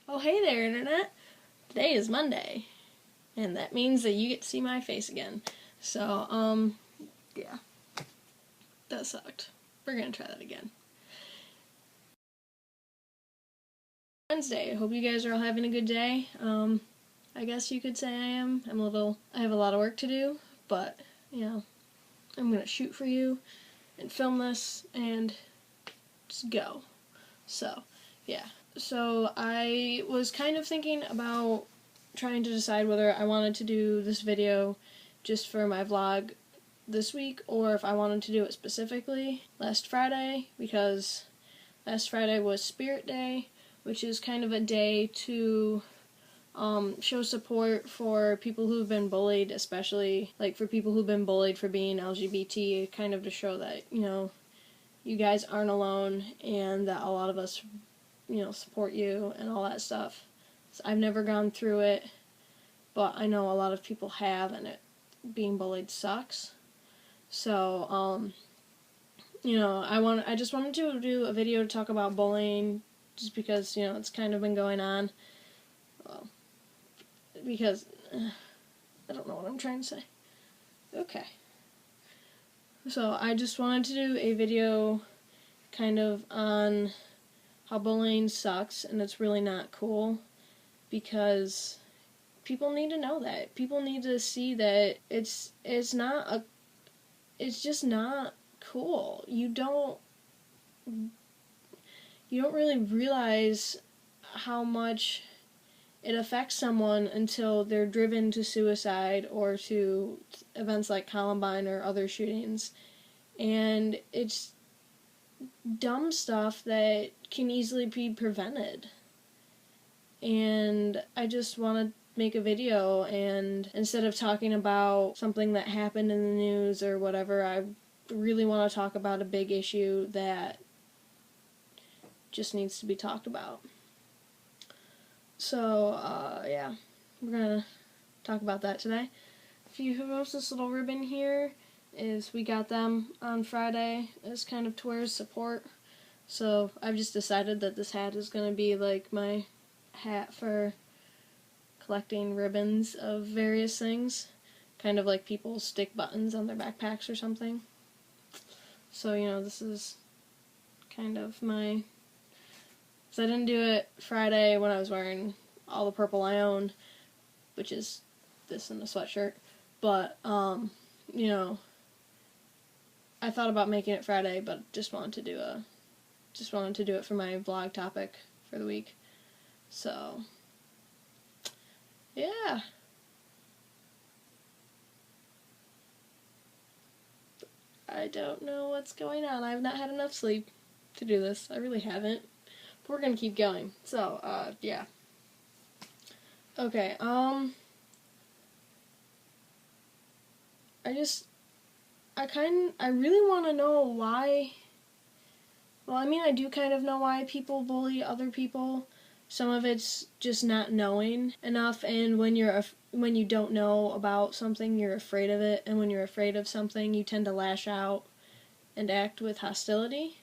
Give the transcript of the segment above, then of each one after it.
Oh, hey there, Internet. Today is Monday, and that means that you get to see my face again. So, yeah. That sucked. We're gonna try that again. Wednesday. I hope you guys are all having a good day. I guess you could say I am. I have a lot of work to do, but, I'm gonna shoot for you and film this and just go. So, yeah. So, I was kind of thinking about trying to decide whether I wanted to do this video just for my vlog this week or if I wanted to do it specifically last Friday, because last Friday was Spirit Day, which is kind of a day to show support for people who've been bullied, especially like for people who've been bullied for being LGBT, kind of to show that, you guys aren't alone and that a lot of us, support you and all that stuff. So I've never gone through it, but I know a lot of people have, and being bullied sucks. So, I just wanted to do a video to talk about bullying, just because, it's kind of been going on. Well, because, I don't know what I'm trying to say. Okay. So, I just wanted to do a video kind of on how bullying sucks, and it's really not cool, because people need to know that. People need to see that it's just not cool. You don't really realize how much it affects someone until they're driven to suicide or to events like Columbine or other shootings. And it's dumb stuff that can easily be prevented. And I just want to make a video, and instead of talking about something that happened in the news or whatever, I really want to talk about a big issue that just needs to be talked about. So, yeah, we're gonna talk about that today. If you have noticed, this little ribbon here is, we got them on Friday as kind of to wear as support. So I've just decided that this hat is gonna be like my hat for collecting ribbons of various things, kind of like people stick buttons on their backpacks or something. So, this is kind of my, so I didn't do it Friday when I was wearing all the purple I own, which is this and a sweatshirt, but, I thought about making it Friday, but just wanted to do it for my vlog topic for the week. So, yeah. I don't know what's going on. I've not had enough sleep to do this. I really haven't. But we're gonna keep going. So, yeah. Okay, I really want to know why. Well, I do kind of know why people bully other people. Some of it's just not knowing enough, and when you don't know about something, you're afraid of it, and when you're afraid of something, you tend to lash out and act with hostility.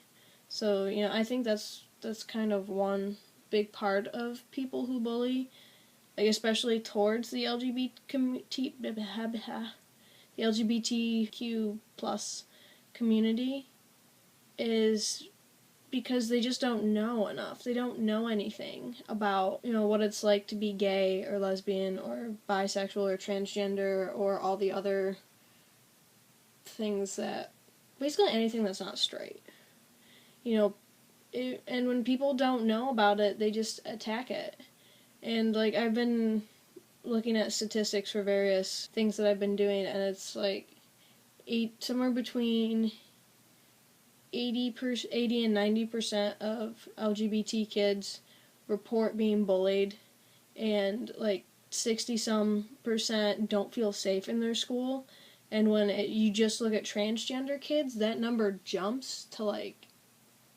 So, I think that's kind of one big part of people who bully, like especially towards the LGBTQ plus community, is because they just don't know enough. They don't know anything about, what it's like to be gay or lesbian or bisexual or transgender or all the other things that, basically anything that's not straight. And when people don't know about it, they just attack it. And, like, I've been looking at statistics for various things that I've been doing, and it's, like, somewhere between 80 and 90% of LGBT kids report being bullied, and, like, 60-some% don't feel safe in their school. And when you just look at transgender kids, that number jumps to, like,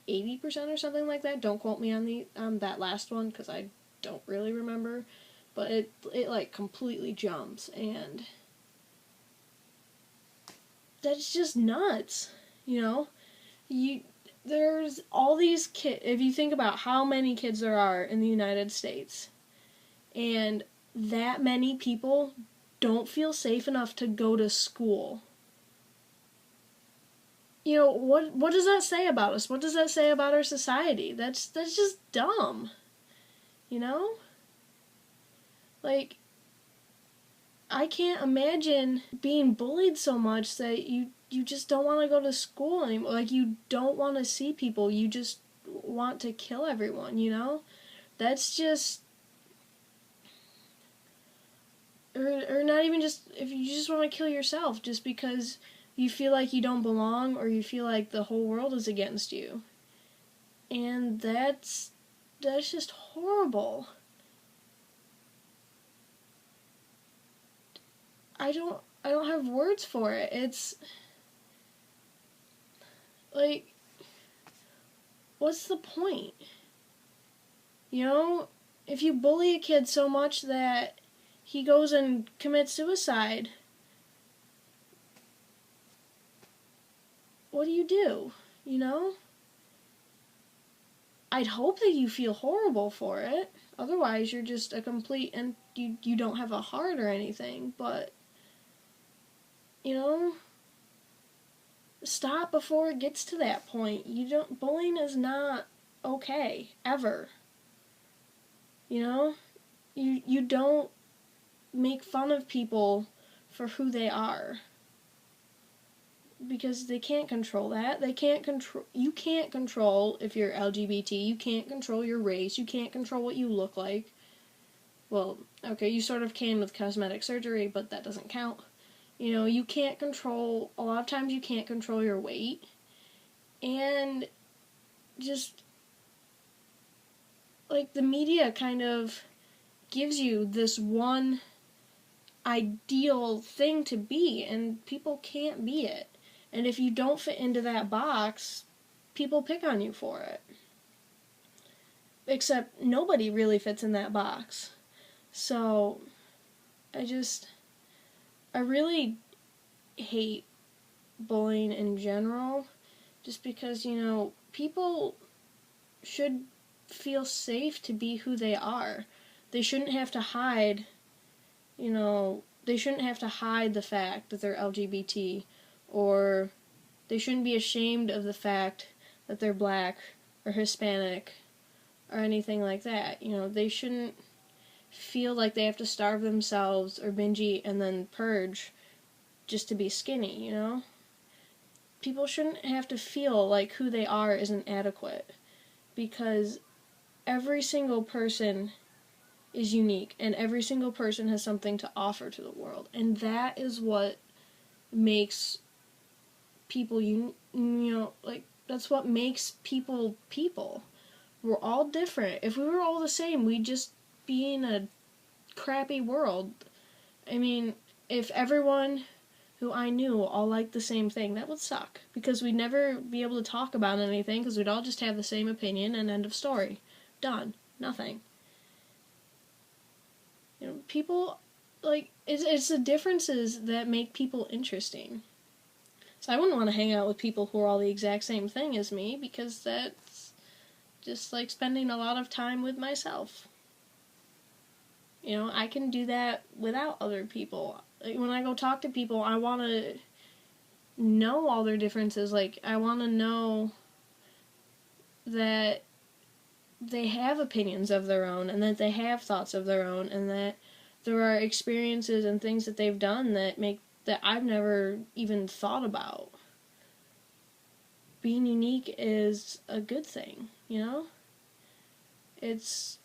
80% or something like that. Don't quote me on that last one, because I don't really remember. But it like completely jumps, and that's just nuts. there's all these kids, if you think about how many kids there are in the United States, and that many people don't feel safe enough to go to school. You know, what does that say about us? What does that say about our society? That's just dumb. You know? Like, I can't imagine being bullied so much that you just don't want to go to school anymore. Like, you don't want to see people. You just want to kill everyone, you know? That's just... Or not even just... If you just want to kill yourself just because you feel like you don't belong or you feel like the whole world is against you. And that's just horrible. I don't have words for it. It's like, what's the point? You know, if you bully a kid so much that he goes and commits suicide, what do? You know? I'd hope that you feel horrible for it. Otherwise, you're just a complete, and you don't have a heart or anything, but you know, stop before it gets to that point. Bullying is not okay, ever. You know? You don't make fun of people for who they are. Because they can't control that. You can't control if you're LGBT, you can't control your race, you can't control what you look like. Well, okay, you sort of can with cosmetic surgery, but that doesn't count. You know, you can't control, a lot of times you can't control your weight. And just, like, the media kind of gives you this one ideal thing to be, and people can't be it. And if you don't fit into that box, people pick on you for it. Except nobody really fits in that box. So, I really hate bullying in general, just because, you know, people should feel safe to be who they are. They shouldn't have to hide, you know, they shouldn't have to hide the fact that they're LGBT, or they shouldn't be ashamed of the fact that they're black or Hispanic or anything like that. You know, they shouldn't feel like they have to starve themselves or binge eat and then purge just to be skinny, you know? People shouldn't have to feel like who they are isn't adequate, because every single person is unique and every single person has something to offer to the world, and that is what makes people, you know, like, that's what makes people people. We're all different. If we were all the same, we'd just be in a crappy world. I mean, if everyone who I knew all liked the same thing, that would suck, because we'd never be able to talk about anything, because we'd all just have the same opinion and end of story. Done. Nothing. You know, people, like, it's the differences that make people interesting. So I wouldn't want to hang out with people who are all the exact same thing as me, because that's just like spending a lot of time with myself. You know, I can do that without other people. Like, when I go talk to people, I want to know all their differences. Like, I want to know that they have opinions of their own, and that they have thoughts of their own, and that there are experiences and things that they've done that I've never even thought about. Being unique is a good thing, you know? It's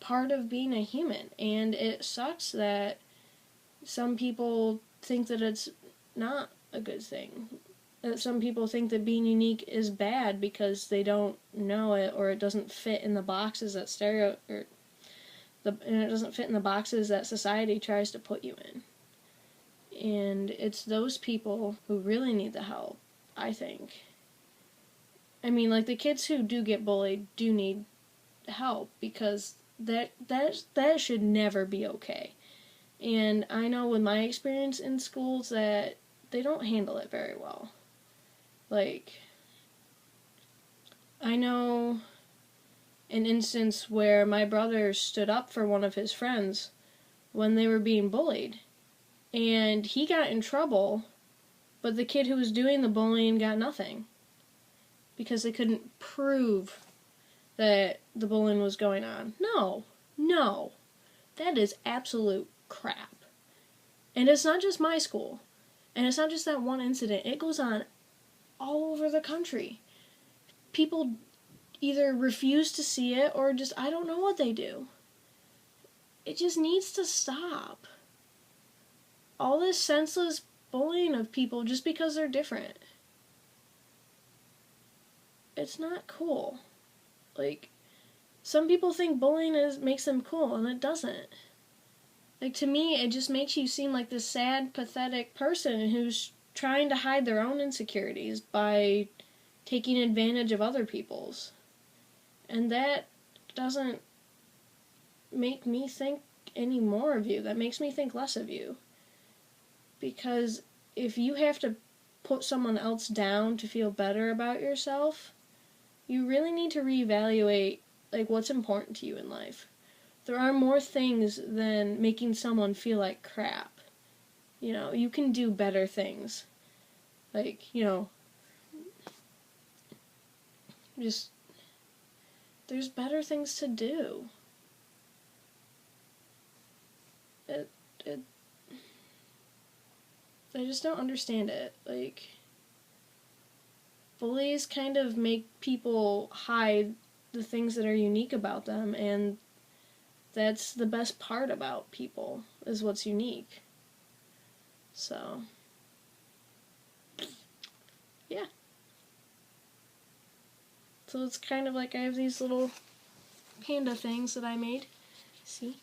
part of being a human, and it sucks that some people think that it's not a good thing. That some people think that being unique is bad because they don't know it, or it doesn't fit in the boxes that and it doesn't fit in the boxes that society tries to put you in. And it's those people who really need the help, I think. I mean, like, the kids who do get bullied do need help, because that should never be okay. And I know with my experience in schools that they don't handle it very well. Like, I know an instance where my brother stood up for one of his friends when they were being bullied. And he got in trouble, but the kid who was doing the bullying got nothing. Because they couldn't prove that the bullying was going on. No. That is absolute crap. And it's not just my school. And it's not just that one incident. It goes on all over the country. People either refuse to see it or just, I don't know what they do. It just needs to stop. All this senseless bullying of people just because they're different. It's not cool. Like, some people think bullying makes them cool, and it doesn't. Like, to me, it just makes you seem like this sad, pathetic person who's trying to hide their own insecurities by taking advantage of other people's. And that doesn't make me think any more of you. That makes me think less of you. Because if you have to put someone else down to feel better about yourself, you really need to reevaluate, like, what's important to you in life. There are more things than making someone feel like crap. You know, you can do better things. Like, you know, just, there's better things to do. I just don't understand it. Like, bullies kind of make people hide the things that are unique about them, and that's the best part about people, is what's unique. So, yeah. So it's kind of like I have these little panda things that I made. See?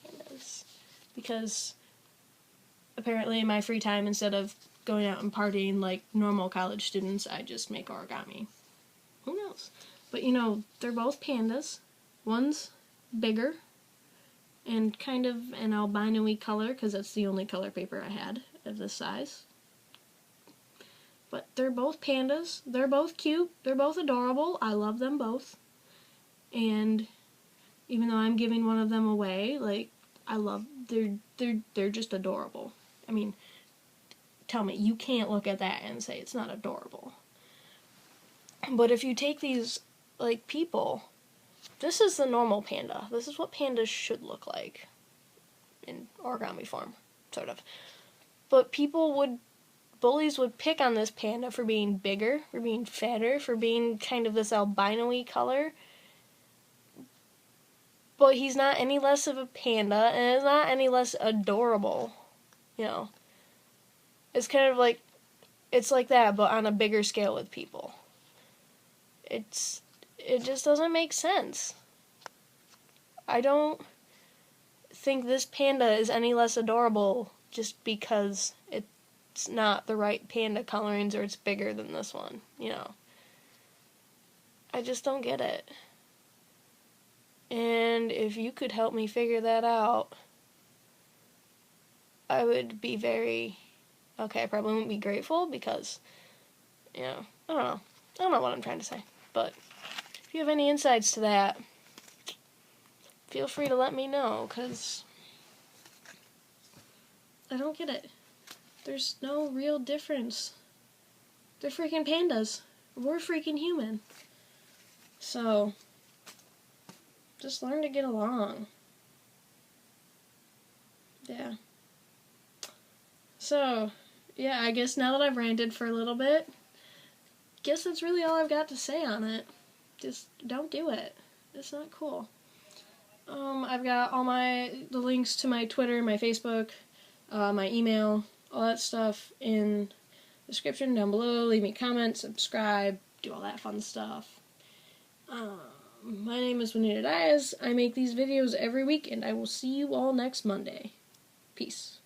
Pandas. Because apparently in my free time, instead of going out and partying like normal college students, I just make origami. Who knows? But you know, they're both pandas. One's bigger and kind of an albino-y color, because that's the only color paper I had of this size. But they're both pandas. They're both cute. They're both adorable. I love them both. And even though I'm giving one of them away, like, they're just adorable. I mean, tell me, you can't look at that and say it's not adorable. But if you take these, like, people, this is the normal panda. This is what pandas should look like in origami form, sort of. But bullies would pick on this panda for being bigger, for being fatter, for being kind of this albino-y color. But he's not any less of a panda, and it's not any less adorable, you know. It's kind of like, it's like that, but on a bigger scale with people. It just doesn't make sense. I don't think this panda is any less adorable just because it's not the right panda colorings or it's bigger than this one, you know. I just don't get it. And if you could help me figure that out, I would be very, okay, I probably wouldn't be grateful because, you know, I don't know what I'm trying to say. But if you have any insights to that, feel free to let me know, because I don't get it. There's no real difference. They're freaking pandas. We're freaking human. So, just learn to get along. Yeah. So, yeah, I guess now that I've ranted for a little bit, guess that's really all I've got to say on it. Just don't do it. It's not cool. I've got all the links to my Twitter, my Facebook, my email, all that stuff in the description down below. Leave me comments, subscribe, do all that fun stuff. My name is Juanita Diaz. I make these videos every week, and I will see you all next Monday. Peace.